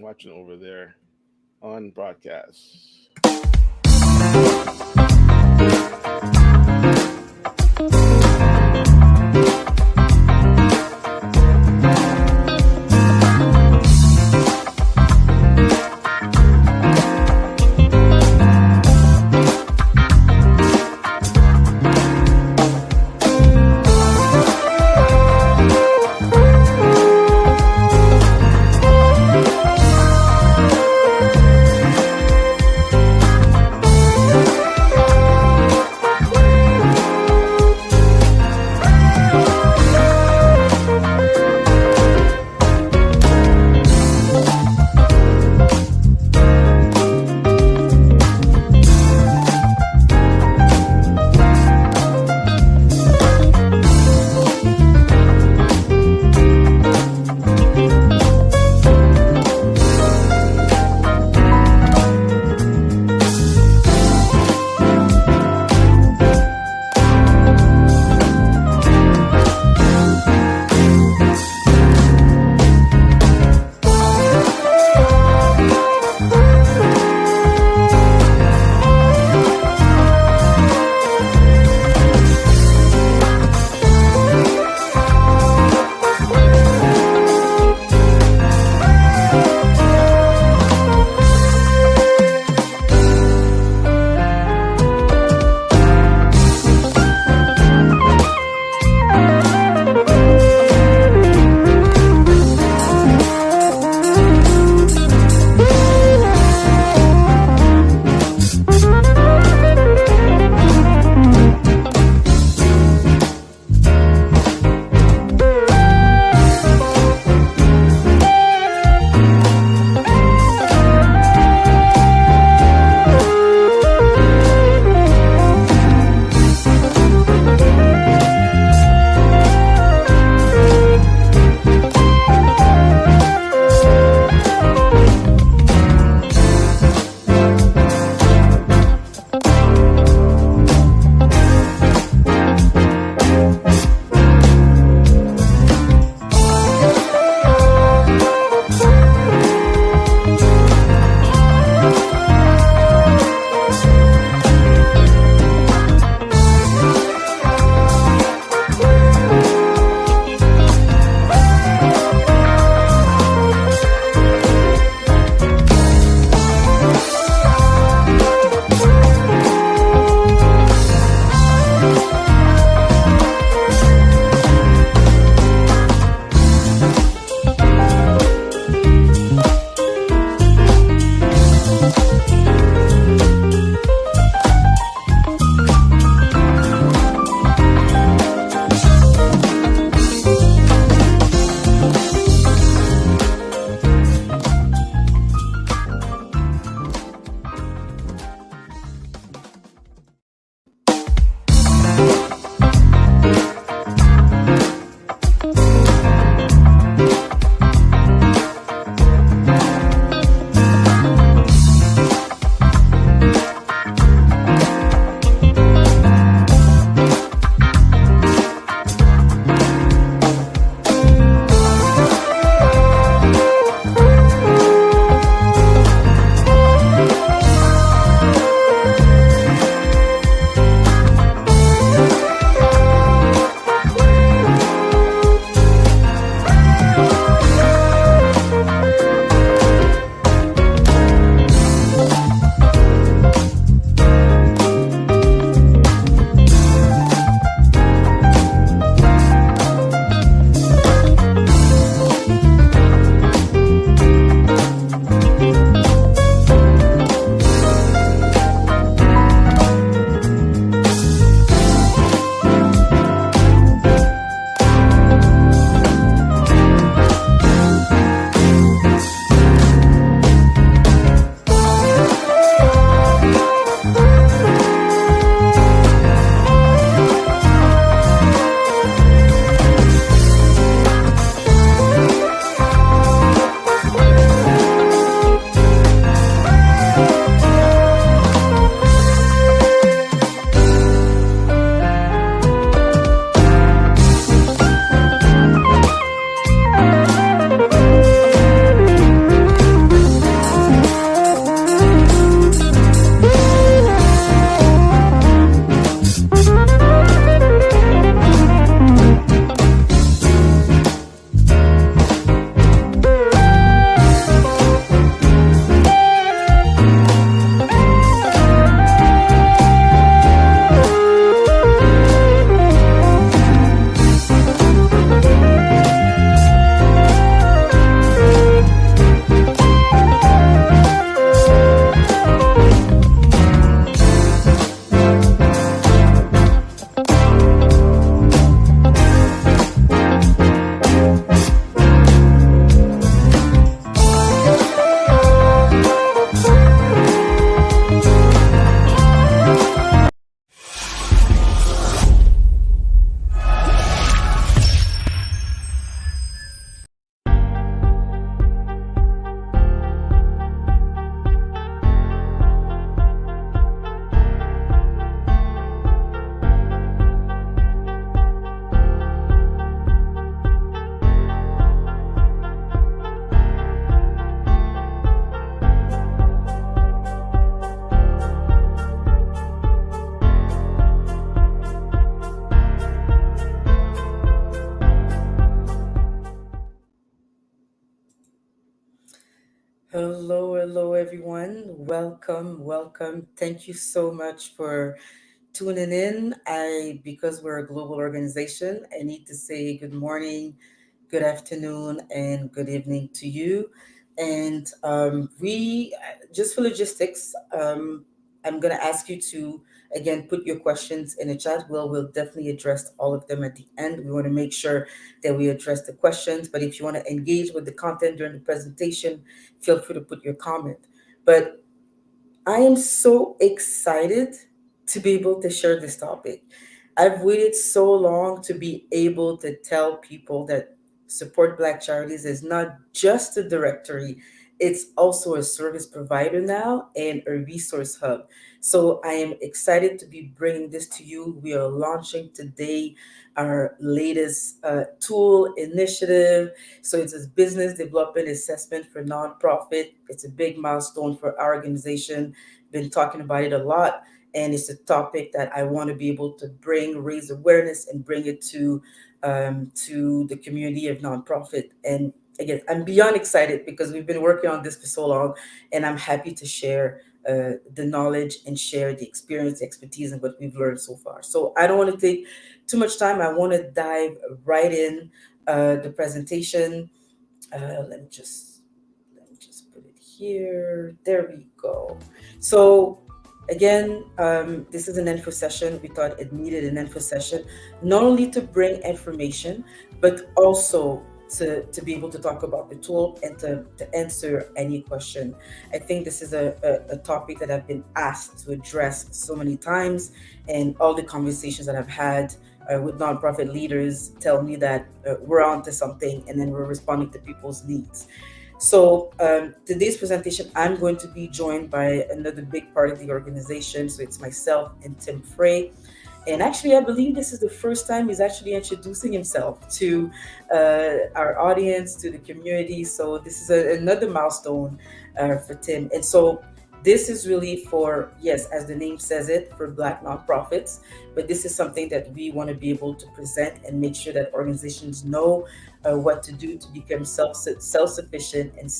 watching over there on broadcast. Hello, everyone. Welcome. Thank you so much for tuning in. Because we're a global organization, I need to say good morning, good afternoon, and good evening to you. And we, just for logistics, I'm going to ask you to, again, put your questions in the chat. We'll definitely address all of them at the end. We want to make sure that we address the questions. But if you want to engage with the content during the presentation, feel free to put your comment. But I am so excited to be able to share this topic. I've waited so long to be able to tell people that Support Black Charities is not just a directory, it's also a service provider now and a resource hub. So I am excited to be bringing this to you. We are launching today our latest tool initiative. So it's a business development assessment for nonprofit. It's a big milestone for our organization. Been talking about it a lot, and it's a topic that I want to be able to raise awareness, and bring it to the community of nonprofit. And again, I'm beyond excited because we've been working on this for so long, and I'm happy to share the knowledge and share the experience, the expertise, and what we've learned so far. So I don't want to take too much time. I want to dive right in the presentation. Let me just put it here. There we go. So again, this is an info session. We thought it needed an info session, not only to bring information, but also to be able to talk about the tool and to answer any question. I think this is a topic that I've been asked to address so many times, and all the conversations that I've had with nonprofit leaders tell me that we're onto something, and then we're responding to people's needs. So today's presentation, I'm going to be joined by another big part of the organization. So it's myself and Tim Frey. And actually, I believe this is the first time he's actually introducing himself to our audience, to the community. So this is another milestone for Tim. And so this is really for, yes, as the name says it, for Black nonprofits. But this is something that we want to be able to present and make sure that organizations know what to do to become self sufficient and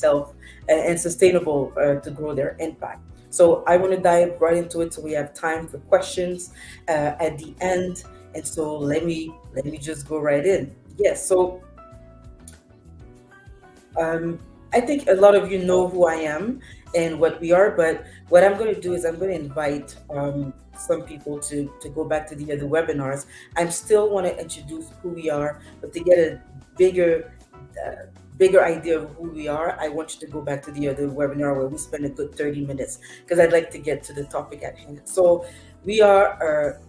and sustainable to grow their impact. So I want to dive right into it so we have time for questions at the end. And so let me just go right in. Yes. So um, I think a lot of you know who I am and what we are, but what I'm going to do is I'm going to invite some people to go back to the other webinars. I still want to introduce who we are, but to get a bigger uh, bigger idea of who we are, I want you to go back to the other webinar where we spend a good 30 minutes because I'd like to get to the topic at hand. So we are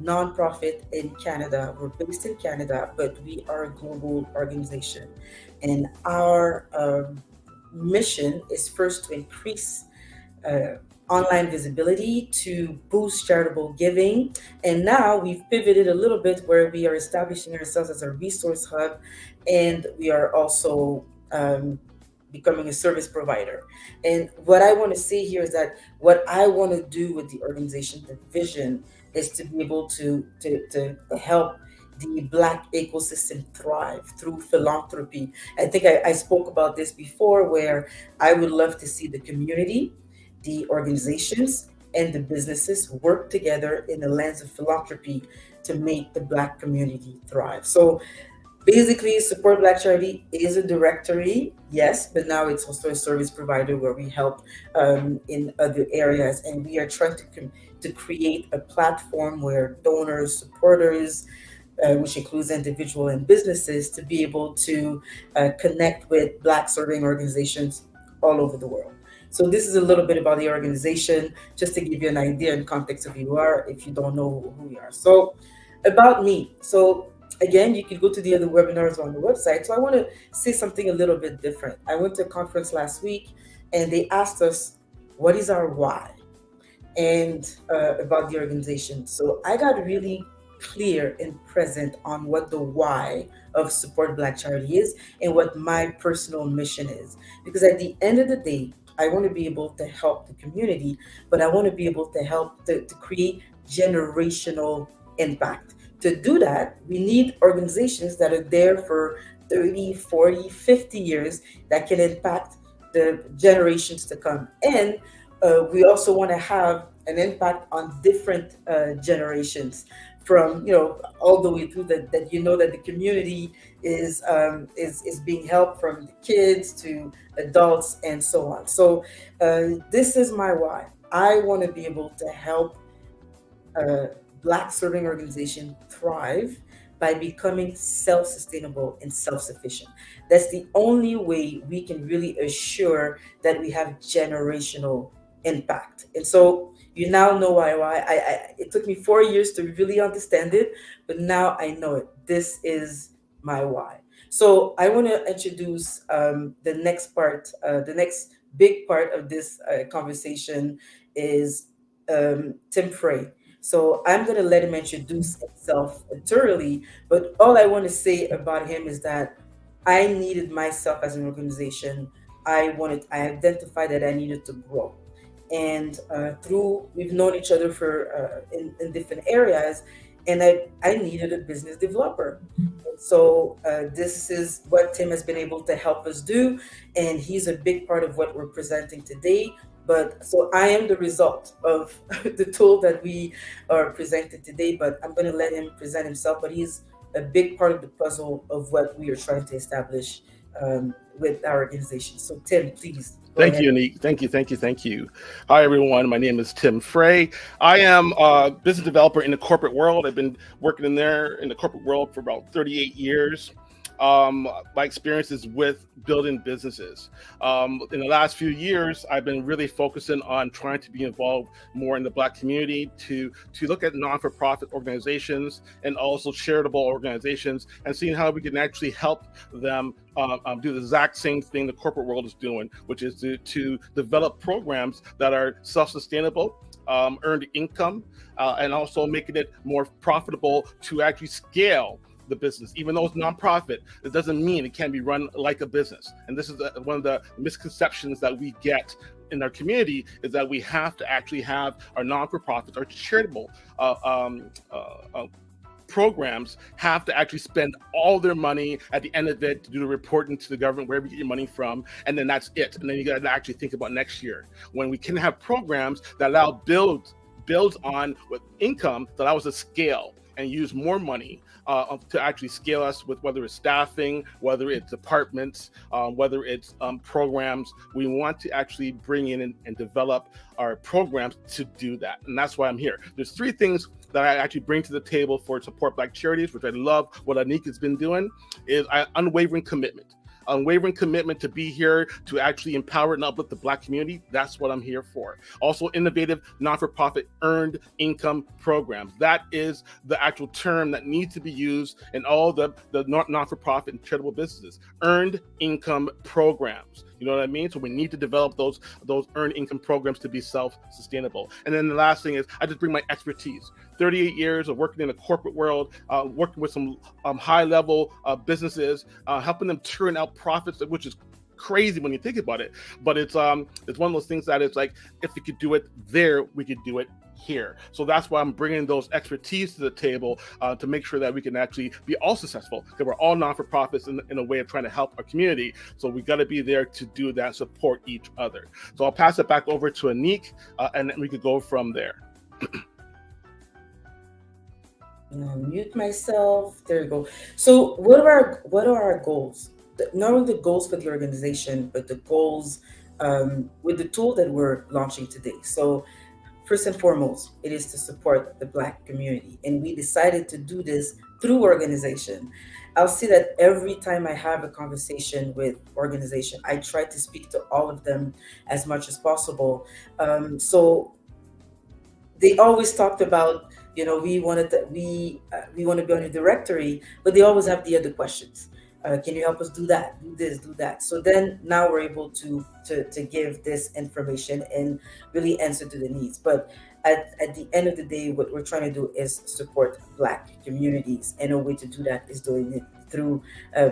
nonprofit in Canada. We're based in Canada, but we are a global organization. And our mission is first to increase online visibility, to boost charitable giving. And now we've pivoted a little bit where we are establishing ourselves as a resource hub, and we are also um, becoming a service provider. And what I want to say here is that what I want to do with the organization, the vision, is to be able to help the Black ecosystem thrive through philanthropy. I think I spoke about this before, where I would love to see the community, the organizations, and the businesses work together in the lens of philanthropy to make the Black community thrive. So basically, Support Black Charity is a directory, yes, but now it's also a service provider where we help in other areas, and we are trying to create a platform where donors, supporters, which includes individual and businesses, to be able to connect with Black serving organizations all over the world. So this is a little bit about the organization, just to give you an idea and context of who you are if you don't know who we are. So about me. So again, you can go to the other webinars on the website. So I want to say something a little bit different. I went to a conference last week, and they asked us, what is our why? And about the organization. So I got really clear and present on what the why of Support Black Charity is and what my personal mission is. Because at the end of the day, I want to be able to help the community, but I want to be able to help to create generational impact. To do that, we need organizations that are there for 30, 40, 50 years that can impact the generations to come. And we also want to have an impact on different generations, from all the way through, that that the community is being helped, from the kids to adults and so on. So this is my why. I want to be able to help uh, Black serving organization thrive by becoming self sustainable and self sufficient. That's the only way we can really assure that we have generational impact. And so you now know why it took me 4 years to really understand it, but now I know it. This is my why. So I want to introduce the next part, the next big part of this conversation is Tim Frey. So I'm going to let him introduce himself thoroughly. But all I want to say about him is that I needed myself as an organization. I identified that I needed to grow. And through, we've known each other for in different areas, and I needed a business developer. So this is what Tim has been able to help us do, and he's a big part of what we're presenting today. But so I am the result of the tool that we are presenting today. But I'm going to let him present himself. But he's a big part of the puzzle of what we are trying to establish with our organization. So Tim, please go Thank ahead. you, Nick. Thank you, thank you, thank you. Hi, everyone. My name is Tim Frey. I am a business developer in the corporate world. I've been working in there in the corporate world for about 38 years. My experience is with building businesses. In the last few years, I've been really focusing on trying to be involved more in the Black community, to look at non-for-profit organizations and also charitable organizations, and seeing how we can actually help them do the exact same thing the corporate world is doing, which is to develop programs that are self-sustainable, earned income, and also making it more profitable to actually scale the business. Even though it's nonprofit, it doesn't mean it can't be run like a business. And this is one of the misconceptions that we get in our community, is that we have to actually have our non-for-profits, our charitable programs have to actually spend all their money at the end of it to do the reporting to the government, wherever you get your money from, and then that's it. And then you got to actually think about next year, when we can have programs that allow builds on with income that allows us to scale and use more money to actually scale us with, whether it's staffing, whether it's departments, whether it's programs. We want to actually bring in and develop our programs to do that. And that's why I'm here. There's three things that I actually bring to the table for support Black charities, which I love what Anik has been doing, is unwavering commitment. Unwavering commitment to be here to actually empower and uplift the Black community. That's what I'm here for. Also, innovative non-for-profit earned income programs. That is the actual term that needs to be used in all the non-for-profit and charitable businesses. Earned income programs. You know what I mean? So we need to develop those earned income programs to be self-sustainable. And then the last thing is, I just bring my expertise. 38 years of working in the corporate world, working with some high-level businesses, helping them turn out profits, which is crazy when you think about it. But it's one of those things that it's like, if we could do it there, we could do it here. So that's why I'm bringing those expertise to the table, to make sure that we can actually be all successful, because we're all non-for-profits in a way of trying to help our community. So we got to be there to do that, support each other. So I'll pass it back over to Anik, and then we could go from there. Now mute myself. There you go. So what are our goals? Not only the goals for the organization, but the goals with the tool that we're launching today. So first and foremost, it is to support the Black community, and we decided to do this through organization. I'll see that every time I have a conversation with organization, I try to speak to all of them as much as possible. So they always talked about, we want to be on a directory, but they always have the other questions. Can you help us do that, do this, do that? So then now we're able to give this information and really answer to the needs. But at the end of the day, what we're trying to do is support Black communities, and a way to do that is doing it through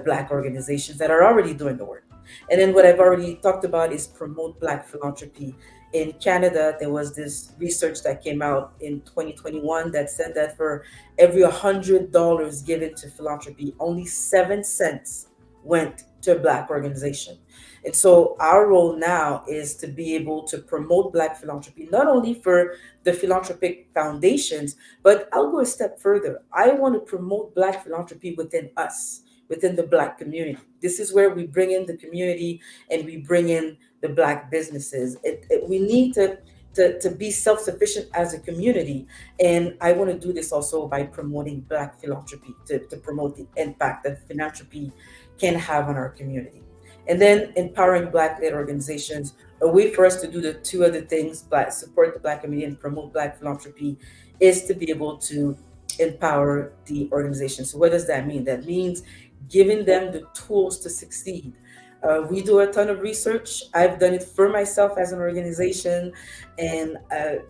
Black organizations that are already doing the work. And then what I've already talked about is promote Black philanthropy. In Canada, there was this research that came out in 2021 that said that for every $100 given to philanthropy, only 7 cents went to a Black organization. And so our role now is to be able to promote Black philanthropy, not only for the philanthropic foundations, but I'll go a step further. I want to promote Black philanthropy within us, within the Black community. This is where we bring in the community and we bring in the Black businesses. We need to be self-sufficient as a community. And I want to do this also by promoting Black philanthropy, to promote the impact that philanthropy can have on our community. And then empowering Black-led organizations. A way for us to do the two other things, support the Black community and promote Black philanthropy, is to be able to empower the organization. So what does that mean? That means giving them the tools to succeed. We do a ton of research. I've done it for myself as an organization, and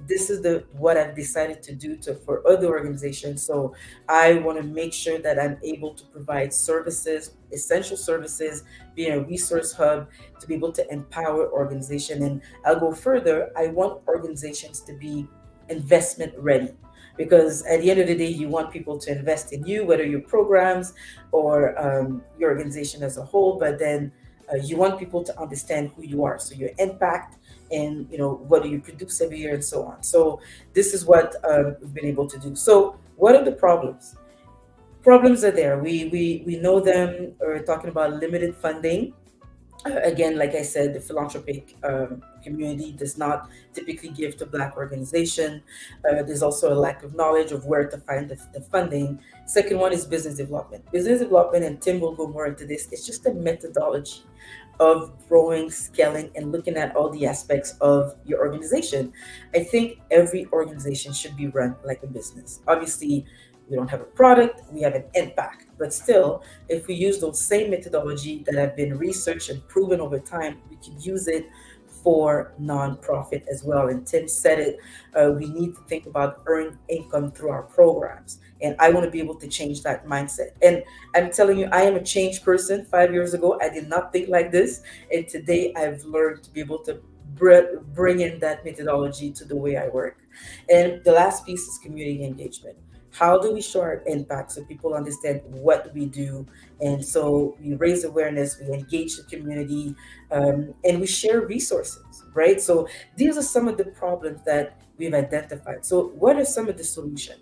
this is the what I've decided to do to for other organizations. So I want to make sure that I'm able to provide services, essential services, being a resource hub to be able to empower organization. And I'll go further. I want organizations to be investment ready. Because at the end of the day, you want people to invest in you, whether your programs or your organization as a whole. But then you want people to understand who you are, so your impact, and what do you produce every year, and so on. So this is what we've been able to do. So what are the problems? Problems are there. We know them. We're talking about limited funding. Again, like I said, the philanthropic community does not typically give to Black organization. There's also a lack of knowledge of where to find the funding. Second one is business development. Business development, and Tim will go more into this, it's just a methodology of growing, scaling, and looking at all the aspects of your organization. I think every organization should be run like a business. Obviously, we don't have a product, we have an impact. But still, if we use those same methodology that have been researched and proven over time, we can use it for nonprofit as well. And Tim said it, we need to think about earned income through our programs. And I want to be able to change that mindset. And I'm telling you, I am a changed person. 5 years ago, I did not think like this. And today I've learned to be able to bring in that methodology to the way I work. And the last piece is community engagement. How do we show our impact so people understand what we do? And so we raise awareness, we engage the community, and we share resources, right? So these are some of the problems that we've identified. So what are some of the solutions?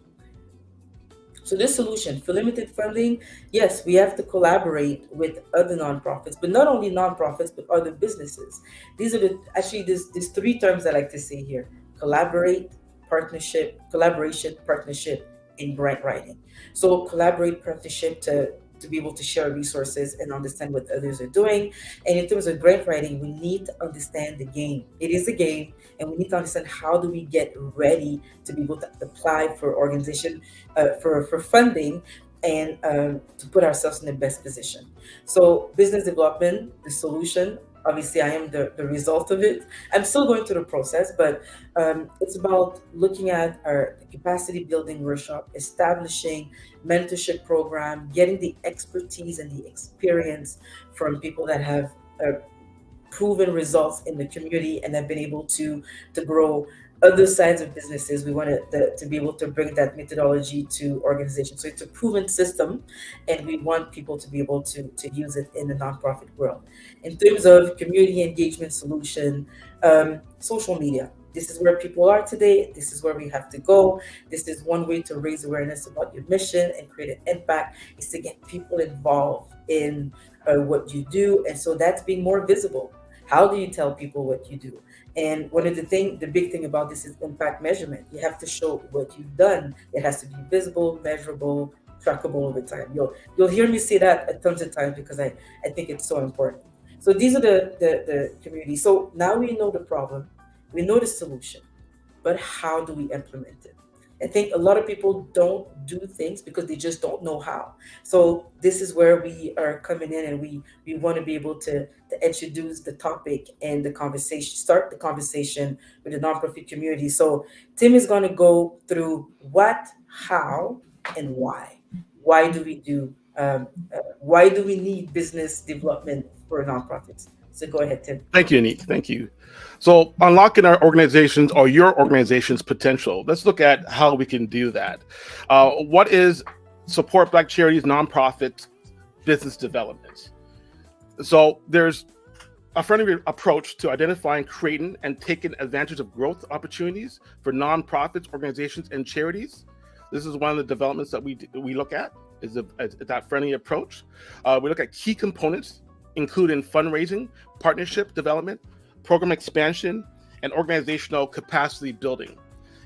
So this solution for limited funding, yes, we have to collaborate with other nonprofits, but not only nonprofits, but other businesses. These are these three terms I like to say here: collaborate, partnership, collaboration, partnership, and grant writing. So collaborate, partnership to be able to share resources and understand what others are doing. And in terms of grant writing, we need to understand the game. It is a game, and we need to understand how do we get ready to be able to apply for organization, for funding, and to put ourselves in the best position. So business development, the solution. Obviously, I am the result of it. I'm still going through the process, but it's about looking at our capacity building workshop, establishing mentorship program, getting the expertise and the experience from people that have proven results in the community and have been able to grow other sides of businesses. We wanted to be able to bring that methodology to organizations. So it's a proven system, and we want people to be able to use it in the nonprofit world. In terms of community engagement solution, social media. This is where people are today. This is where we have to go. This is one way to raise awareness about your mission and create an impact, is to get people involved in what you do. And so that's being more visible. How do you tell people what you do? And one of the big thing about this is impact measurement. You have to show what you've done. It has to be visible, measurable, trackable over time. You'll hear me say that a tons of times because I think it's so important. So these are the community. So now we know the problem, we know the solution, but how do we implement it? I think a lot of people don't do things because they just don't know how. So this is where we are coming in, and we want to be able to introduce the topic and the conversation, start the conversation with the nonprofit community. So Tim is going to go through what, how, and why. Why do we do? Why do we need business development for nonprofits? So go ahead, Tim. Thank you, Anik. Thank you. So, unlocking our organizations or your organization's potential. Let's look at how we can do that. What is support Black charities, nonprofits, business development? So, there's A friendly approach to identifying, creating, and taking advantage of growth opportunities for nonprofits, organizations, and charities. This is one of the developments that we look at is that friendly approach. We look at key components, including fundraising, partnership development, program expansion, and organizational capacity building.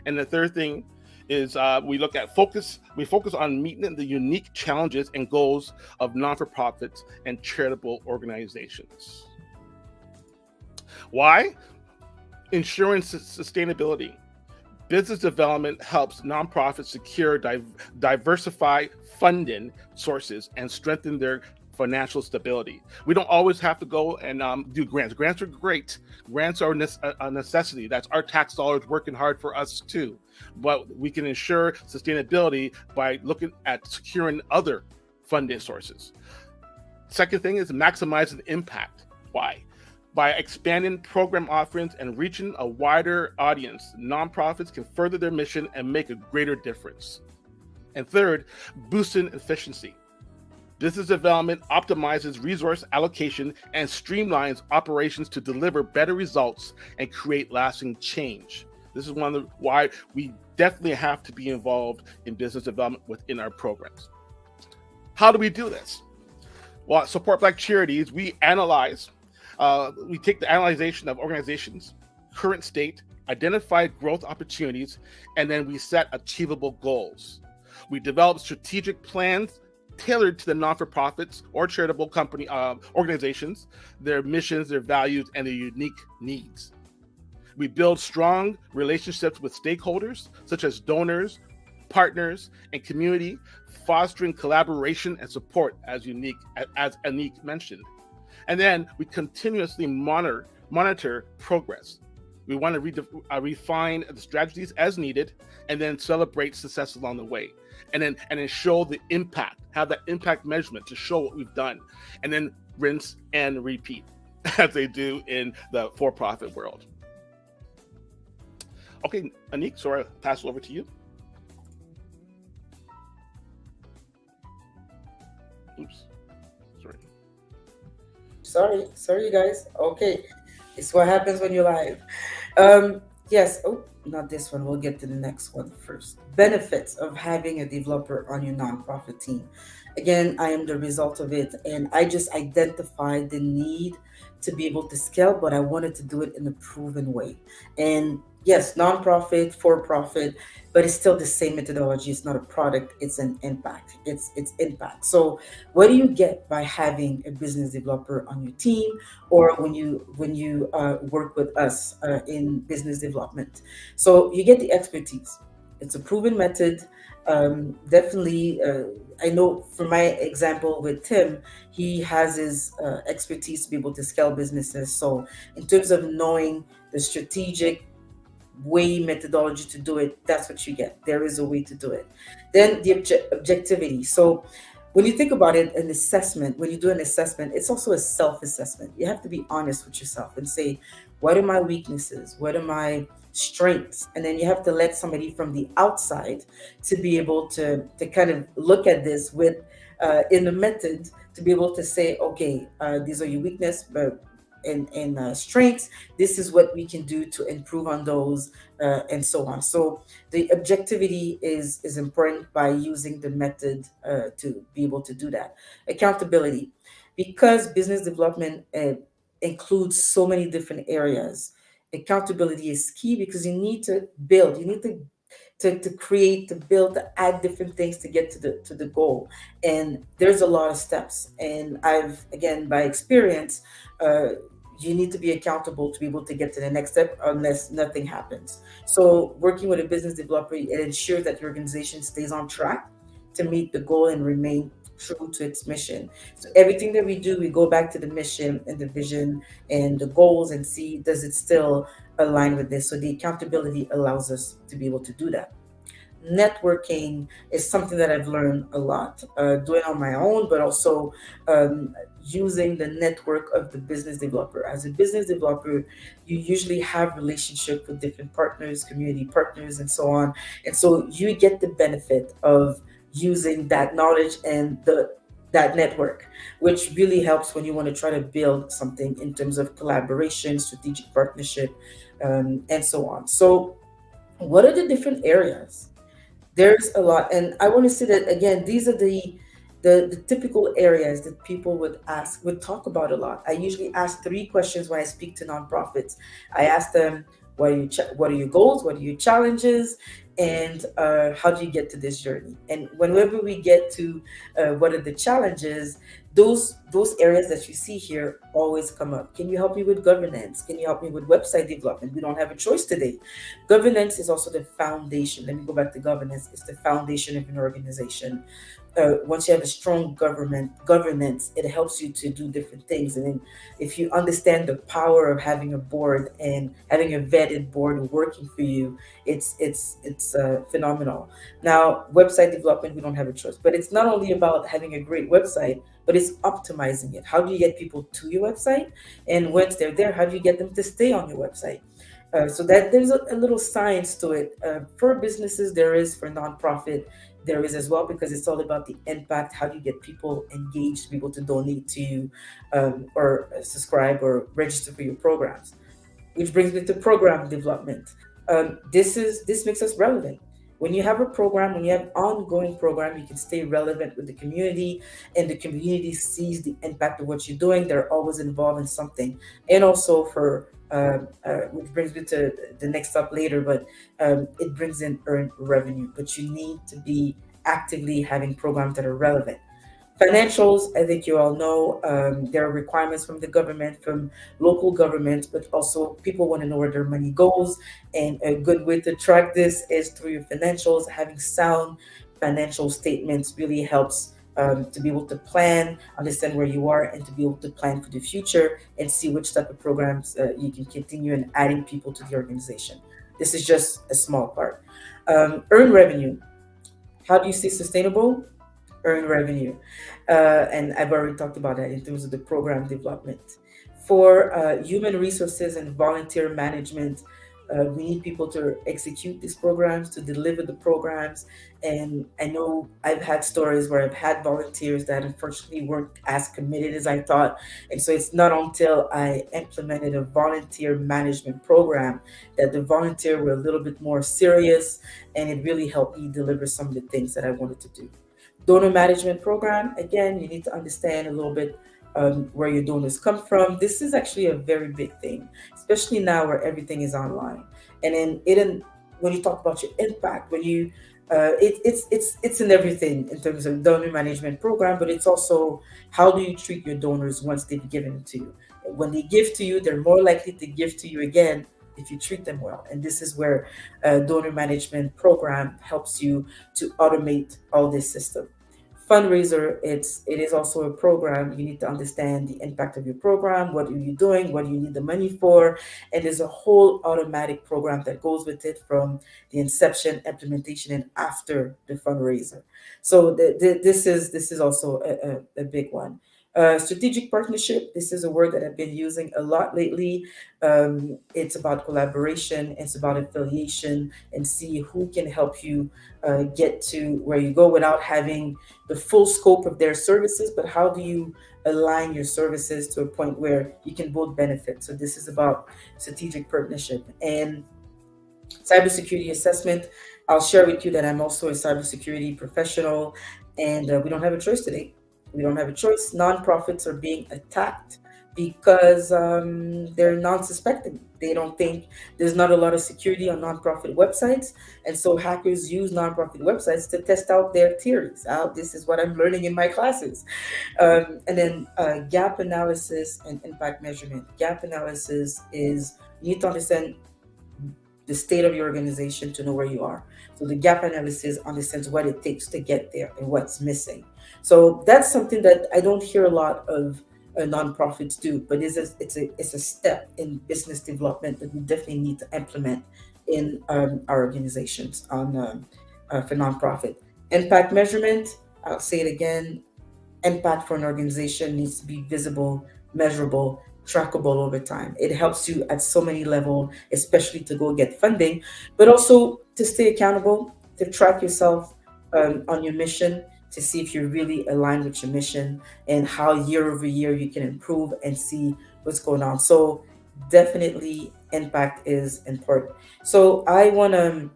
And the third thing is we look at focus. We focus on meeting the unique challenges and goals of non-for-profits and charitable organizations. Why? Ensuring sustainability. Business development helps nonprofits secure diversify funding sources and strengthen their financial stability. We don't always have to go and do grants. Grants are great. Grants are a necessity. That's our tax dollars working hard for us too. But we can ensure sustainability by looking at securing other funding sources. Second thing is maximizing impact. Why? By expanding program offerings and reaching a wider audience, nonprofits can further their mission and make a greater difference. And third, boosting efficiency. Business development optimizes resource allocation and streamlines operations to deliver better results and create lasting change. This is one of the why we definitely have to be involved in business development within our programs. How do we do this? Well, at Support Black Charities, we take the analyzation of organizations, current state, identified growth opportunities, and then we set achievable goals. We develop strategic plans tailored to the non-for-profits or charitable company organizations, their missions, their values, and their unique needs. We build strong relationships with stakeholders, such as donors, partners, and community, fostering collaboration and support, as Anik mentioned. And then we continuously monitor progress. We want to refine the strategies as needed, and then celebrate success along the way, and then show the impact, have that impact measurement to show what we've done, and then rinse and repeat, as they do in the for-profit world. Okay, Anik, so I'll pass it over to you. Oops, sorry. Sorry, you guys. Okay, it's what happens when you're live. Yes. Oh, not this one. We'll get to the next one first. Benefits of having a developer on your nonprofit team. Again, I am the result of it, and I just identified the need to be able to scale, but I wanted to do it in a proven way. And yes, nonprofit, for profit, but it's still the same methodology. It's not a product; it's an impact. It's impact. So, what do you get by having a business developer on your team, or when you work with us in business development? So you get the expertise. It's a proven method. Definitely, I know from my example with Tim, he has his expertise to be able to scale businesses. So in terms of knowing the strategic way methodology to do it, that's what you get. There is a way to do it. Then the objectivity. So when you think about it, an assessment, when you do an assessment, it's also a self-assessment. You have to be honest with yourself and say, what are my weaknesses? What are my strengths? And then you have to let somebody from the outside to be able to kind of look at this with in the method to be able to say, okay, these are your weakness, but and strengths. This is what we can do to improve on those, and so on. So the objectivity is important by using the method to be able to do that. Accountability, because business development includes so many different areas. Accountability is key because you need to build. You need to create, to build, to add different things to get to the goal. And there's a lot of steps. And I've, again, by experience, uh, you need to be accountable to be able to get to the next step unless nothing happens. So working with a business developer, it ensures that your organization stays on track to meet the goal and remain true to its mission. So everything that we do, we go back to the mission and the vision and the goals and see, does it still align with this? So the accountability allows us to be able to do that. Networking is something that I've learned a lot, doing on my own, but also using the network of the business developer. As a business developer, you usually have relationship with different partners, community partners, and so on. And so you get the benefit of using that knowledge and that network, which really helps when you want to try to build something in terms of collaboration, strategic partnership, and so on. So, what are the different areas? There's a lot, and I want to say that again. These are the typical areas that people would talk about a lot. I usually ask three questions when I speak to nonprofits. I ask them, what are your goals, what are your challenges, and how do you get to this journey? And whenever we get to what are the challenges, those areas that you see here always come up. Can you help me with governance? Can you help me with website development? We don't have a choice today. Governance is also the foundation. Let me go back to governance. It's the foundation of an organization. Once you have a strong governance, it helps you to do different things. And then, if you understand the power of having a board and having a vetted board working for you, it's phenomenal. Now, website development, we don't have a choice, but it's not only about having a great website, but it's optimizing it. How do you get people to your website? And once they're there, how do you get them to stay on your website? So that there's a little science to it. For businesses, there is. For nonprofit, there is as well, because it's all about the impact. How do you get people engaged, people to donate to you, or subscribe or register for your programs? Which brings me to program development. This makes us relevant. When you have a program, when you have ongoing program, you can stay relevant with the community, and the community sees the impact of what you're doing. They're always involved in something, and also for which brings me to the next step later, but it brings in earned revenue. But you need to be actively having programs that are relevant. Financials, I think you all know, there are requirements from the government, from local governments, but also people want to know where their money goes. And a good way to track this is through your financials. Having sound financial statements really helps to be able to plan, understand where you are, and to be able to plan for the future and see which type of programs you can continue and adding people to the organization. This is just a small part. Earn revenue. How do you stay sustainable? Earn revenue. And I've already talked about that in terms of the program development. For human resources and volunteer management, we need people to execute these programs, to deliver the programs. And I know I've had stories where I've had volunteers that unfortunately weren't as committed as I thought. And so it's not until I implemented a volunteer management program that the volunteer were a little bit more serious, and it really helped me deliver some of the things that I wanted to do. Donor management program, again, you need to understand a little bit where your donors come from. This is actually a very big thing, especially now where everything is online. And then when you talk about your impact, when you it's in everything in terms of donor management program, but it's also how do you treat your donors once they've given it to you. When they give to you, they're more likely to give to you again if you treat them well. And this is where donor management program helps you to automate all this system. Fundraiser, it is also a program. You need to understand the impact of your program. What are you doing? What do you need the money for? And there's a whole automatic program that goes with it, from the inception, implementation, and after the fundraiser. So this is also a big one. Strategic partnership, this is a word that I've been using a lot lately. It's about collaboration, it's about affiliation, and see who can help you get to where you go without having the full scope of their services, but how do you align your services to a point where you can both benefit? So this is about strategic partnership. And cybersecurity assessment, I'll share with you that I'm also a cybersecurity professional, and we don't have a choice today. We don't have a choice. Nonprofits are being attacked because they're non-suspecting. They don't think there's not a lot of security on nonprofit websites, and so hackers use nonprofit websites to test out their theories. This is what I'm learning in my classes. And then gap analysis and impact measurement. Gap analysis is, you need to understand the state of your organization to know where you are. So the gap analysis understands what it takes to get there and what's missing. So that's something that I don't hear a lot of nonprofits do, but it's a step in business development that we definitely need to implement in our organizations for nonprofit. Impact measurement, I'll say it again, impact for an organization needs to be visible, measurable, trackable over time. It helps you at so many levels, especially to go get funding, but also to stay accountable, to track yourself on your mission, to see if you're really aligned with your mission and how year over year you can improve and see what's going on. So definitely impact is important. So I want to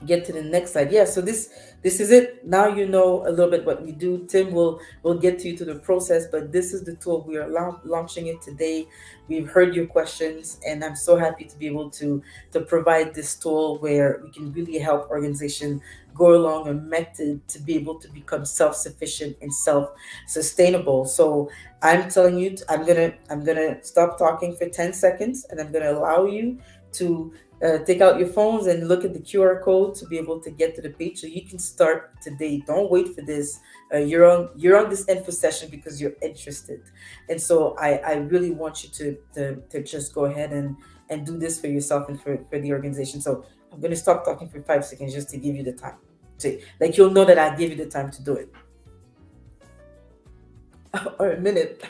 get to the next slide. Yeah, so this is it. Now you know a little bit what we do. Tim will get to you to the process, but this is the tool. We are launching it today. We've heard your questions, and I'm so happy to be able to provide this tool where we can really help organization go along a method to be able to become self-sufficient and self-sustainable. So I'm telling you, I'm gonna stop talking for 10 seconds, and I'm gonna allow you to take out your phones and look at the QR code to be able to get to the page so you can start today. Don't wait for this. You're on this info session because you're interested, and so I really want you to just go ahead and do this for yourself and for the organization. So I'm going to stop talking for 5 seconds just to give you the time. To, like you'll know that I give you the time to do it, or a minute.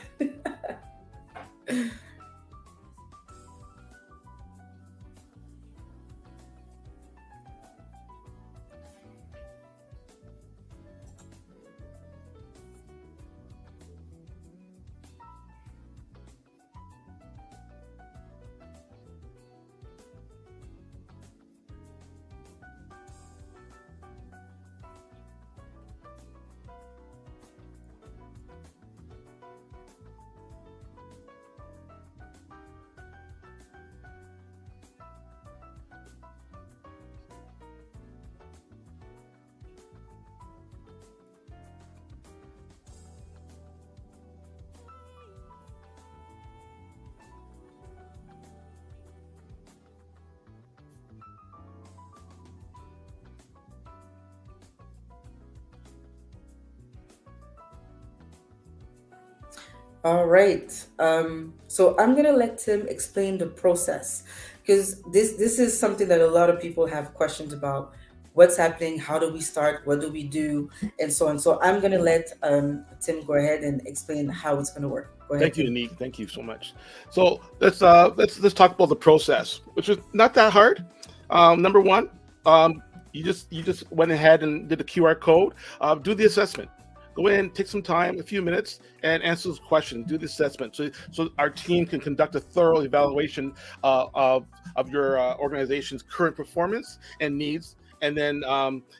All right. So I'm gonna let Tim explain the process because this is something that a lot of people have questions about. What's happening? How do we start? What do we do? And so on. So I'm gonna let Tim go ahead and explain how it's gonna work. Go ahead, Thank you, Tim. Anik. Thank you so much. So let's talk about the process, which is not that hard. Number one, um, you just went ahead and did the QR code. Do the assessment. Go in, take some time, a few minutes, and answer those questions. Do the assessment, so our team can conduct a thorough evaluation of your organization's current performance and needs. And then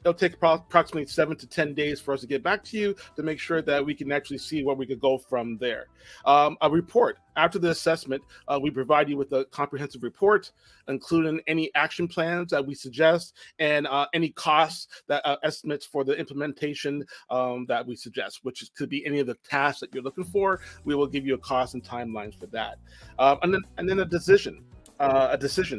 it'll take approximately 7 to 10 days for us to get back to you to make sure that we can actually see where we could go from there. A report after the assessment, we provide you with a comprehensive report, including any action plans that we suggest and any costs that estimates for the implementation that we suggest, which could be any of the tasks that you're looking for. We will give you a cost and timelines for that, and then a decision.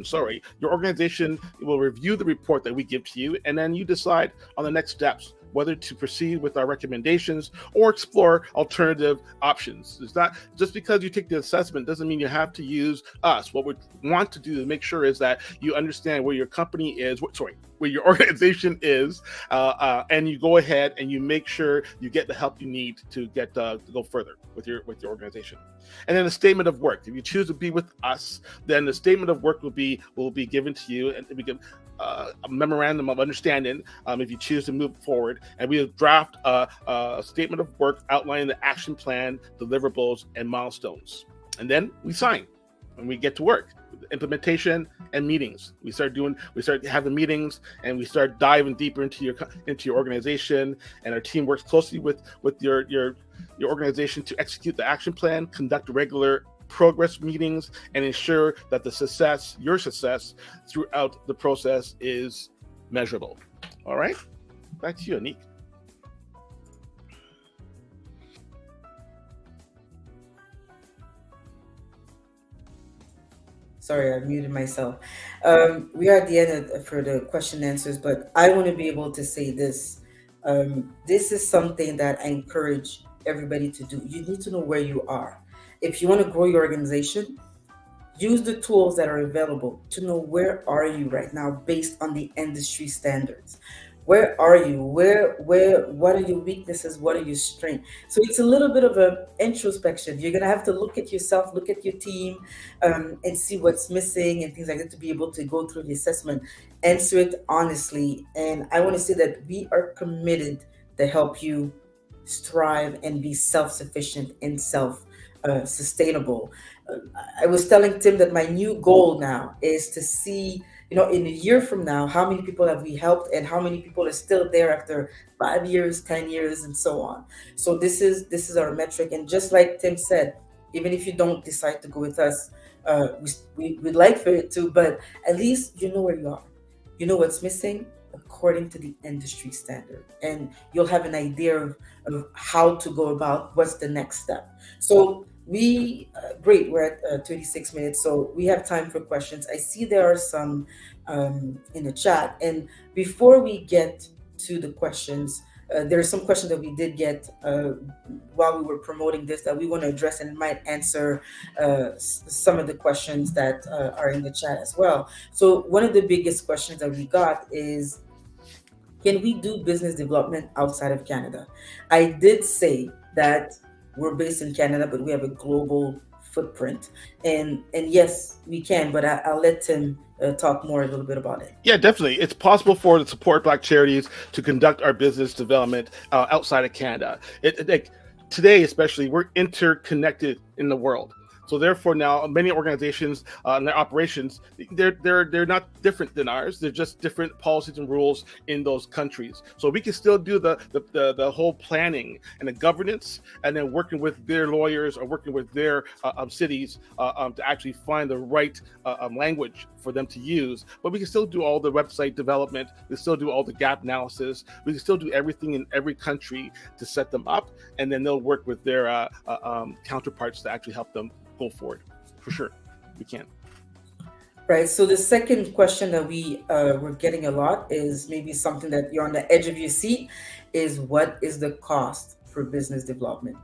Sorry, your organization will review the report that we give to you, and then you decide on the next steps, whether to proceed with our recommendations or explore alternative options. It's not just because you take the assessment doesn't mean you have to use us. What we want to do to make sure is that you understand where your company is, where your organization is, and you go ahead and you make sure you get the help you need to get to go further with your organization. And then a statement of work. If you choose to be with us, then the statement of work will be given to you, and we can a memorandum of understanding if you choose to move forward. And we'll draft a statement of work outlining the action plan, deliverables, and milestones. And then we sign and we get to work. Implementation and meetings. We start having meetings, and we start diving deeper into your organization. And our team works closely with your organization to execute the action plan, conduct regular progress meetings, and ensure that your success throughout the process is measurable. All right, back to you, Anik. Sorry, I muted myself. We are at the end for the question and answers, but I want to be able to say this. This is something that I encourage everybody to do. You need to know where you are. If you want to grow your organization, use the tools that are available to know where are you right now based on the industry standards. Where are you? Where what are your weaknesses? What are your strengths? So it's a little bit of a introspection. You're gonna have to look at yourself, look at your team, and see what's missing and things like that to be able to go through the assessment, answer it honestly. And I want to say that we are committed that help you strive and be self-sufficient and self sustainable. Uh, I was telling Tim that my new goal now is to see, in a year from now, how many people have we helped and how many people are still there after 5 years, 10 years, and so on. So this is our metric, and just like Tim said, even if you don't decide to go with us, we'd like for it to, but at least you know where you are. You know what's missing according to the industry standard, and you'll have an idea of how to go about what's the next step. So great, we're at 36 minutes, so we have time for questions. I see there are some in the chat, and before we get to the questions, there are some questions that we did get while we were promoting this that we want to address, and it might answer some of the questions that are in the chat as well. So one of the biggest questions that we got is, can we do business development outside of Canada? I did say that we're based in Canada, but we have a global footprint, and yes, we can. But I'll let Tim talk more a little bit about it. Yeah, definitely. It's possible for the support Black charities to conduct our business development outside of Canada. Like today, especially, we're interconnected in the world. So therefore, now many organizations and their operations, they're not different than ours. They're just different policies and rules in those countries. So we can still do the whole planning and the governance, and then working with their lawyers or working with their cities to actually find the right language for them to use. But we can still do all the website development. We can still do all the gap analysis. We can still do everything in every country to set them up, and then they'll work with their counterparts to actually help them go forward. For sure, we can. Right. So the second question that we were getting a lot is maybe something that you're on the edge of your seat, is what is the cost for business development?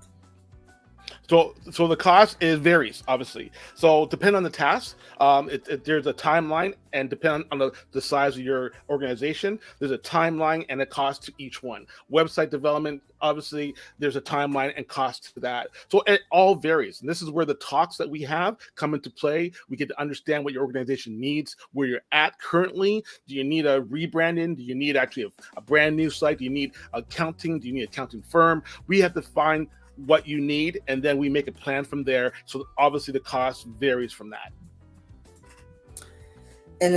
So the cost is varies obviously. So depend on the task. There's a timeline, and depend on the size of your organization. There's a timeline and a cost to each one. Website development, obviously, there's a timeline and cost to that. So it all varies, and this is where the talks that we have come into play. We get to understand what your organization needs, where you're at currently. Do you need a rebranding? Do you need actually a brand new site? Do you need accounting? Do you need an accounting firm? We have to find what you need, and then we make a plan from there. So obviously the cost varies from that. And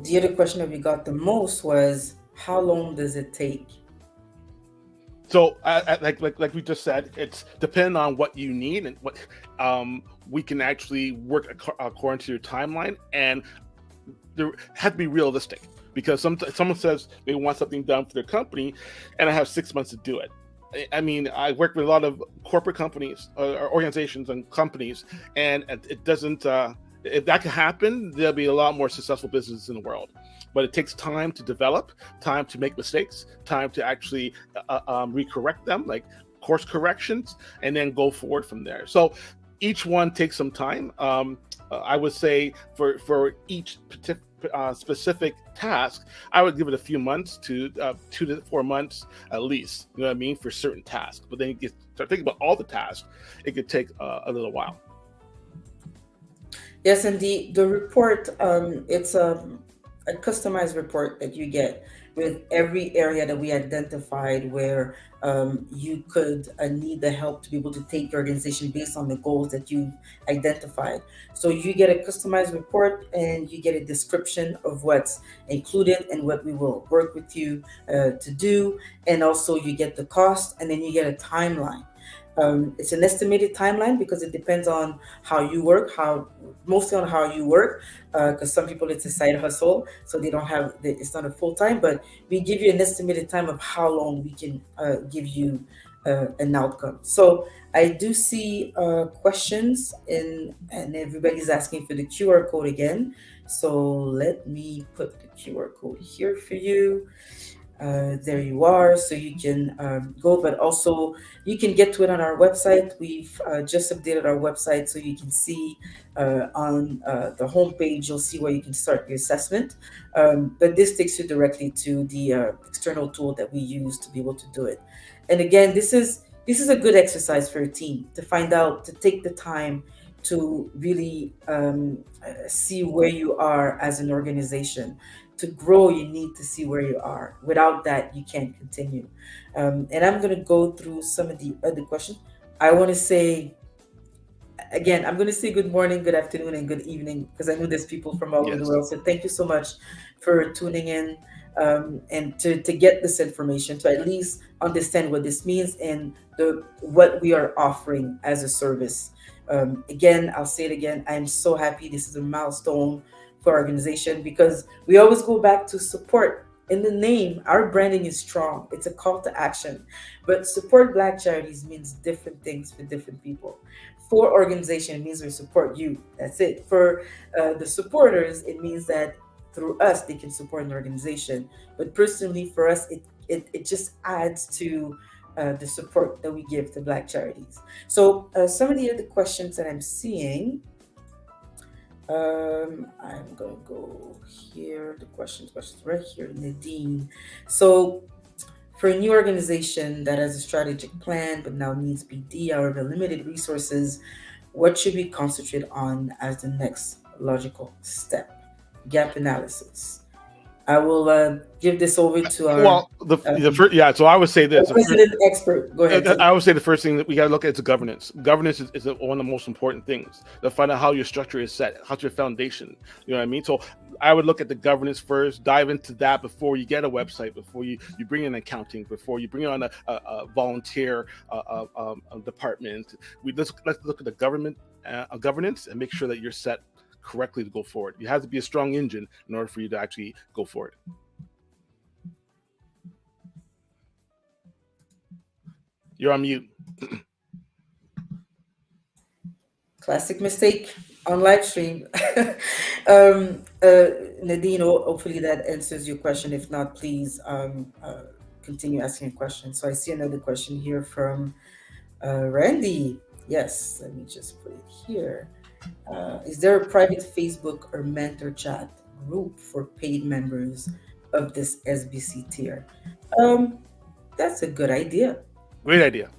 the other question that we got the most was, how long does it take? So like we just said, it's depending on what you need, and what we can actually work according to your timeline, and there has to be realistic, because someone says they want something done for their company, and I have 6 months to do it. I mean, I work with a lot of corporate companies or organizations and companies, and it doesn't. If that can happen, there'll be a lot more successful businesses in the world. But it takes time to develop, time to make mistakes, time to actually recorrect them, like course corrections, and then go forward from there. So each one takes some time. I would say for each specific task, I would give it a few months to 2 to 4 months at least. You know what I mean, for certain tasks. But then you start thinking about all the tasks, it could take a little while. Yes, and the report, it's a customized report that you get with every area that we identified where you could need the help to be able to take your organization based on the goals that you've identified. So you get a customized report, and you get a description of what's included and what we will work with you to do. And also you get the cost, and then you get a timeline. It's an estimated timeline because it depends on how you work, mostly on how you work, because some people it's a side hustle, so they don't have it's not a full time. But we give you an estimated time of how long we can give you an outcome. So I do see questions and everybody's asking for the QR code again. So let me put the QR code here for you. There you are, so you can go, but also you can get to it on our website. We've just updated our website, so you can see on the homepage, you'll see where you can start your assessment. But this takes you directly to the external tool that we use to be able to do it. And again, this is a good exercise for a team to find out, to take the time to really see where you are as an organization. To grow, you need to see where you are. Without that, you can't continue. And I'm going to go through some of the other questions. I want to say, again, I'm going to say good morning, good afternoon, and good evening because I know there's people from all over the Yes. world. So thank you so much for tuning in, and to get this information, to at least understand what this means and what we are offering as a service. Again, I'll say it again. I'm so happy. This is a milestone for our organization because we always go back to support. In the name, our branding is strong. It's a call to action. But support Black charities means different things for different people. For organization, it means we support you. That's it. For the supporters, it means that through us, they can support an organization. But personally, for us, it just adds to the support that we give to Black charities. So some of the other questions that I'm seeing, I'm gonna go here. The questions right here, Nadine. So for a new organization that has a strategic plan but now needs BD, however limited resources, what should we concentrate on as the next logical step? Gap analysis. I will give this over to our Well, the first, yeah. So I would say this: resident expert. Go ahead, I Tim. would say the first thing that we got to look at is governance. Governance is one of the most important things. To find out how your structure is set, how's your foundation. You know what I mean? So I would look at the governance first, dive into that before you get a website, before you bring in accounting, before you bring on a volunteer department. Let's look at the governance and make sure that you're set correctly to go forward. You have to be a strong engine in order for you to actually go forward. You're on mute. Classic mistake on live stream. um, uh, Nadine, hopefully that answers your question. If not, please continue asking questions. So I see another question here from Randy. Yes, let me just put it here. Is there a private Facebook or mentor chat group for paid members of this SBC tier? Um, that's a good idea. Great idea.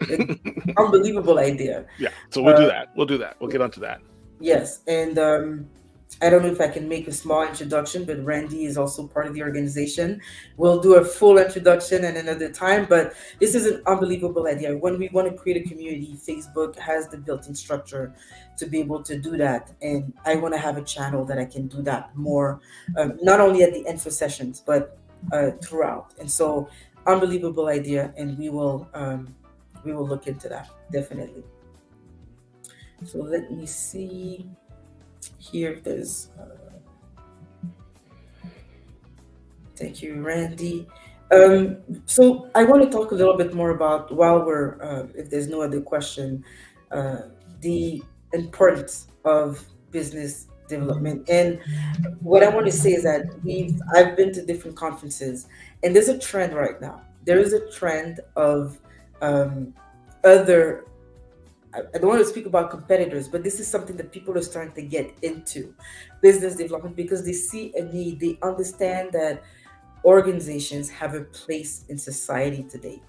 An unbelievable idea. Yeah. So we'll Uh, do that. We'll do that. We'll get onto that. yes, and I don't know if I can make a small introduction, but Randy is also part of the organization. We'll do a full introduction at another time, but this is an unbelievable idea. When we want to create a community, Facebook has the built-in structure to be able to do that, and I want to have a channel that I can do that more, not only at the info sessions, but throughout. And so, unbelievable idea, and we will look into that definitely. So let me see here if there's thank you, Randy. Um, so I want to talk a little bit more about while we're, if there's no other question, uh, the importance of business development. And what I want to say is that I've been to different conferences, and there's a trend right now. There is a trend of um, other. I don't want to speak about competitors, but this is something that people are starting to get into business development because they see a need. They understand that organizations have a place in society today.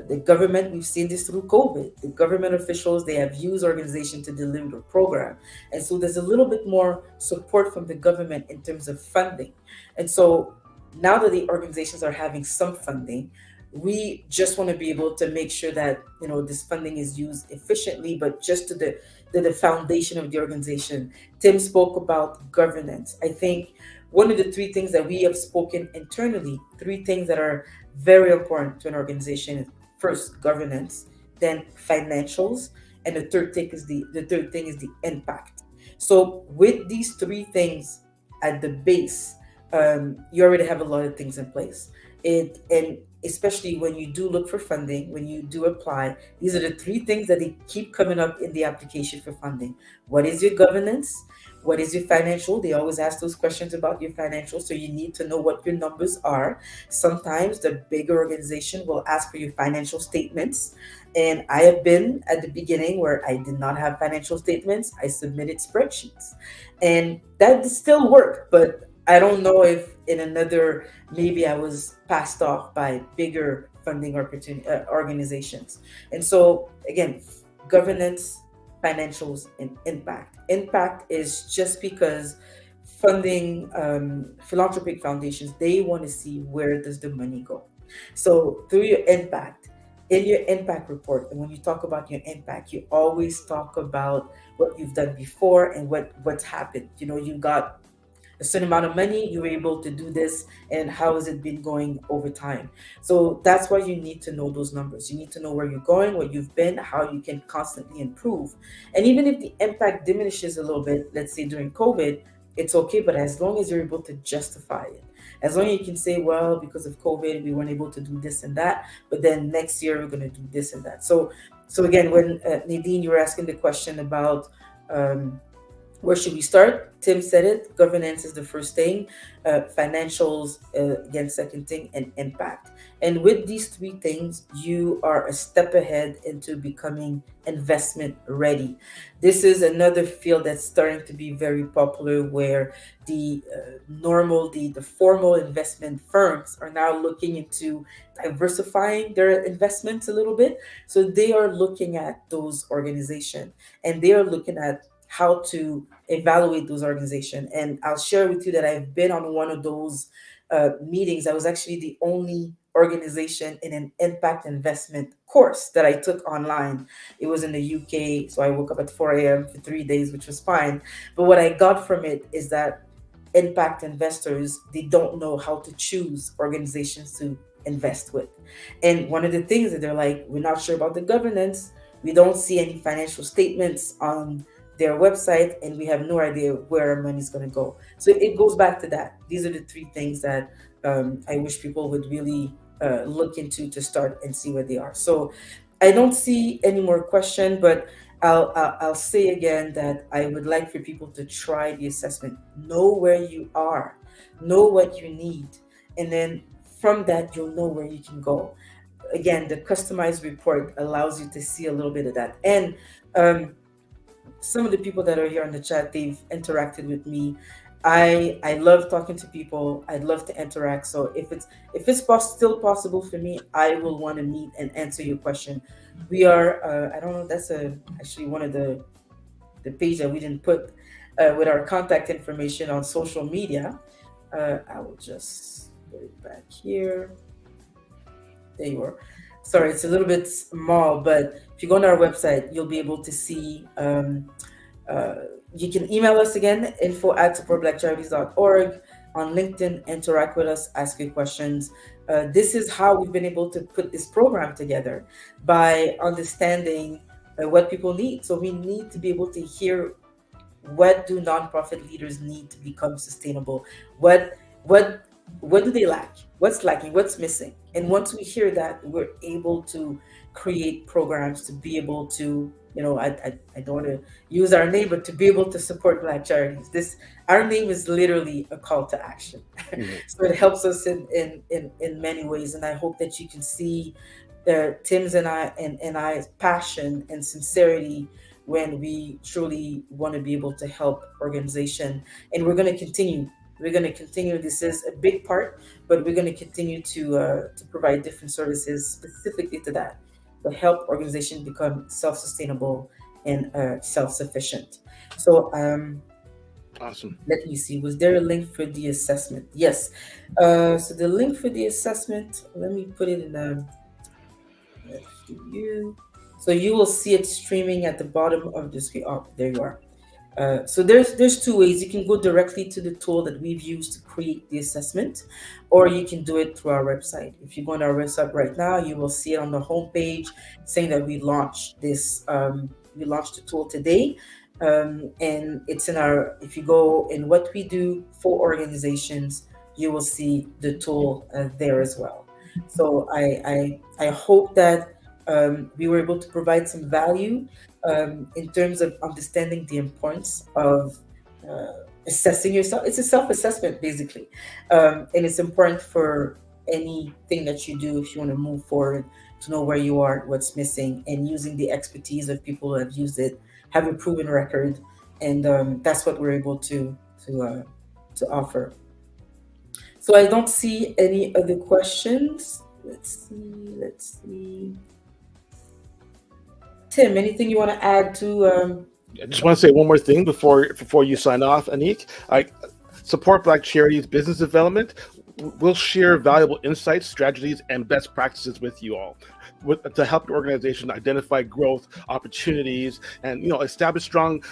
The government, we've seen this through COVID. The government officials, they have used organization to deliver the program. And so there's a little bit more support from the government in terms of funding. And so now that the organizations are having some funding, we just want to be able to make sure that this funding is used efficiently, but just to the foundation of the organization. Tim spoke about governance. I think one of the three things that we have spoken internally, three things that are very important to an organization is first governance, then financials, and the third thing is the impact. So with these three things at the base, you already have a lot of things in place. And especially when you do look for funding, when you do apply, these are the three things that they keep coming up in the application for funding. What is your governance? What is your financial? They always ask those questions about your financial, so you need to know what your numbers are. Sometimes the bigger organization will ask for your financial statements. And I have been at the beginning where I did not have financial statements. I submitted spreadsheets. And that still worked, but I don't know if in another, maybe I was passed off by bigger funding opportunity organizations. And so again, governance, financials, and impact. Impact is just because funding philanthropic foundations, they want to see where does the money go. So through your impact, in your impact report, and when you talk about your impact, you always talk about what you've done before and what's happened. You got a certain amount of money, you were able to do this, and how has it been going over time. So that's why you need to know those numbers. You need to know where you're going, where you've been, how you can constantly improve. And even if the impact diminishes a little bit, let's say during COVID, it's okay, but as long as you're able to justify it, as long as you can say, well, because of COVID we weren't able to do this and that, but then next year we're going to do this and that. So again, when Nadine, you were asking the question about um, where should we start? Tim said it. Governance is the first thing, financials, again, second thing, and impact. And with these three things, you are a step ahead into becoming investment ready. This is another field that's starting to be very popular where the formal investment firms are now looking into diversifying their investments a little bit. So they are looking at those organizations and they are looking at how to evaluate those organizations. And I'll share with you that I've been on one of those meetings. I was actually the only organization in an impact investment course that I took online. It was in the UK, so I woke up at 4 a.m. for 3 days, which was fine. But what I got from it is that impact investors, they don't know how to choose organizations to invest with. And one of the things that they're like, we're not sure about the governance, we don't see any financial statements on their website, and we have no idea where our money is going to go. So it goes back to that. These are the three things that I wish people would really look into to start and see where they are. So I don't see any more question, but I'll say again that I would like for people to try the assessment. Know where you are, know what you need, and then from that you'll know where you can go. Again, the customized report allows you to see a little bit of that. And um, some of the people that are here on the chat, they've interacted with me. I love talking to people. I'd love to interact. So if it's still possible for me, I will want to meet and answer your question. We are I don't know, that's a actually one of the page that we didn't put with our contact information on social media. I will just put it back here. There you are. Sorry, it's a little bit small, but if you go on our website, you'll be able to see. Uh, you can email us again, info@supportblackcharities.org. On LinkedIn, interact with us, ask your questions. This is how we've been able to put this program together by understanding what people need. So we need to be able to hear what do nonprofit leaders need to become sustainable. What what what do they lack, what's lacking, what's missing. And once we hear that, we're able to create programs to be able to, I don't want to use our name, but to be able to support black charities. This Our name is literally a call to action. Mhm. So it helps us in many ways, and I hope that you can see Tim's and I's passion and sincerity when we truly want to be able to help organization. And we're going to continue. We're going to continue. This is a big part, but we're going to continue to provide different services specifically to that, to help organizations become self-sustainable and self-sufficient. So Awesome. let me see. Was there a link for the assessment? Yes. So the link for the assessment. Let me put it in for you. So you will see it streaming at the bottom of the screen. Oh, there you are. So there's two ways. You can go directly to the tool that we've used to create the assessment, or you can do it through our website. If you go on our website right now, you will see it on the homepage saying that we launched this. We launched the tool today, and it's in our. If you go in what we do for organizations, you will see the tool there as well. So I hope that we were able to provide some value in terms of understanding the importance of uh, assessing yourself. It's a self-assessment basically, and it's important for anything that you do if you want to move forward, to know where you are, what's missing, and using the expertise of people who have used it, have a proven record, and that's what we're able to uh, to offer. So I don't see any other questions. Let's see. Tim, anything you want to add to I just want to say one more thing before you sign off, Anik. I support Black charities business development. We'll share valuable insights, strategies, and best practices with you all to help your organization identify growth opportunities and establish strong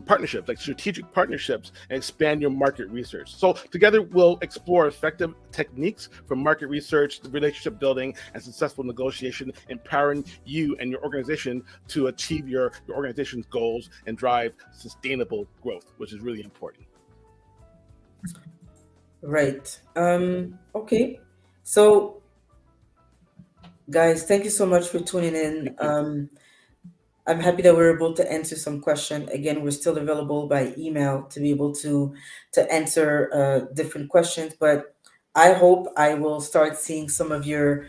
partnerships, like strategic partnerships, and expand your market research. So together we'll explore effective techniques for market research, relationship building, and successful negotiation, empowering you and your organization to achieve your organization's goals and drive sustainable growth, which is really important. right? Okay. So, guys, thank you so much for tuning in. Thank you. I'm happy that we're able to answer some question. Again, we're still available by email to be able to answer different questions. But I hope I will start seeing some of your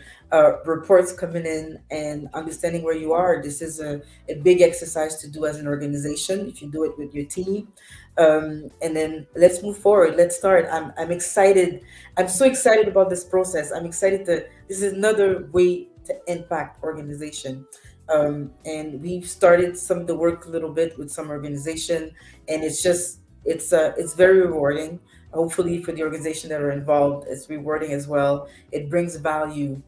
reports coming in and understanding where you are. This is a big exercise to do as an organization. If you do it with your team, and then let's move forward. Let's start. I'm excited. I'm so excited about this process. I'm excited to. This is another way to impact organization, and we've started some of the work a little bit with some organization, and it's very rewarding. Hopefully for the organization that are involved, it's rewarding as well. It brings value,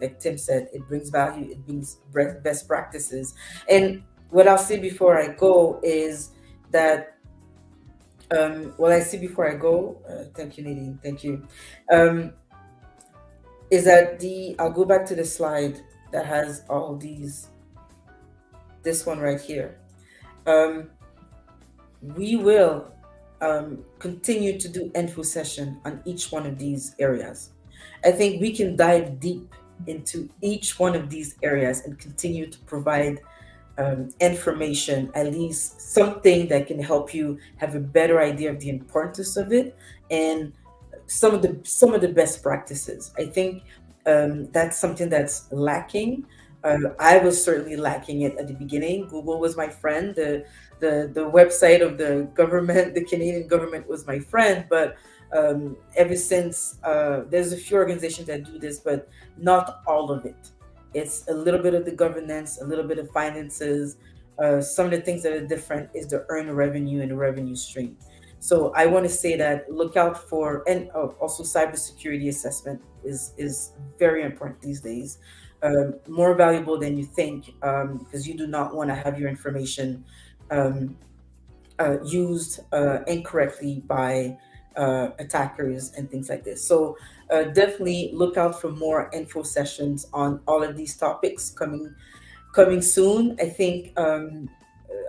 like Tim said, it brings value, it brings best practices. And what I'll say before I go is that what I see before I go, thank you, Nadine, thank you, um, is that I'll go back to the slide that has all these, this one right here. Um, we will continue to do info session on each one of these areas. I think we can dive deep into each one of these areas and continue to provide information, at least something that can help you have a better idea of the importance of it, and some of the best practices. I think that's something that's lacking. I was certainly lacking it at the beginning. Google was my friend. The website of the government, the Canadian government, was my friend. But ever since, there's a few organizations that do this, but not all of it. It's a little bit of the governance, a little bit of finances. Some of the things that are different is the earned revenue and the revenue stream. So I want to say that look out for, and also cybersecurity assessment is very important these days, more valuable than you think, because you do not want to have your information um, used incorrectly by attackers and things like this. So definitely look out for more info sessions on all of these topics coming soon. I think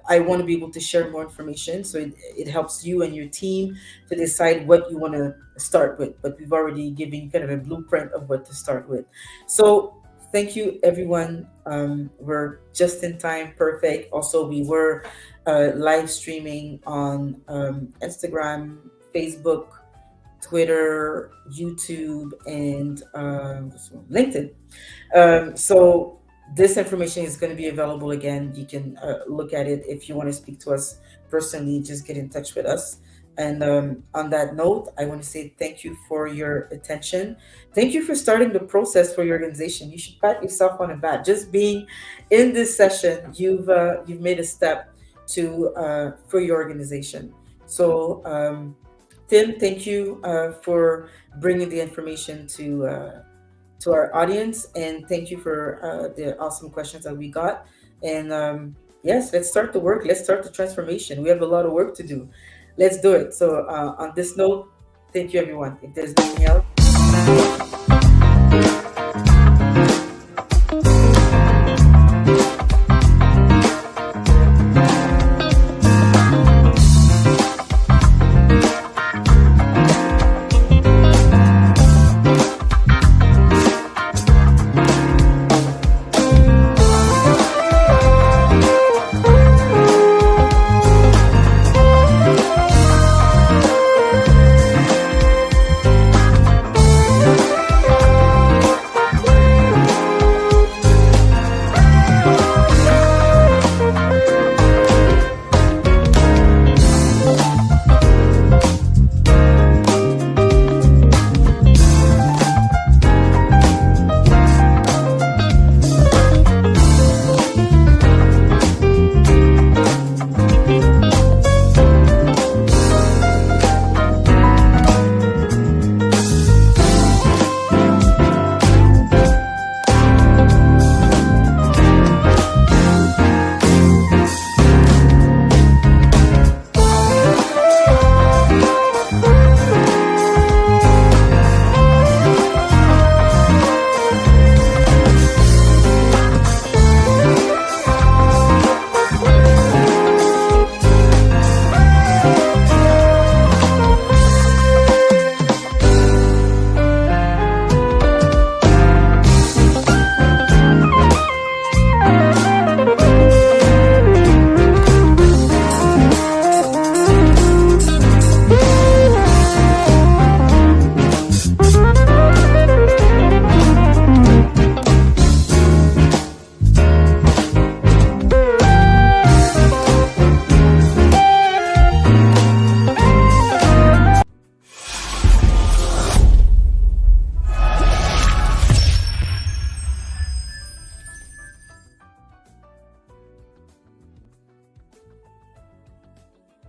I want to be able to share more information, so it helps you and your team to decide what you want to start with. But we've already given you kind of a blueprint of what to start with. So thank you, everyone. We're just in time, perfect. Also, we were live streaming on Instagram, Facebook, Twitter, YouTube, and LinkedIn. So this information is going to be available again. You can look at it. If you want to speak to us personally, just get in touch with us. And on that note, I want to say thank you for your attention. Thank you for starting the process for your organization. You should pat yourself on the back. Just being in this session, you've made a step to for your organization. So Tim, thank you for bringing the information to our audience, and thank you for the awesome questions that we got. And yes, let's start the work. Let's start the transformation. We have a lot of work to do. Let's do it. So on this note, thank you, everyone. If there's nothing else.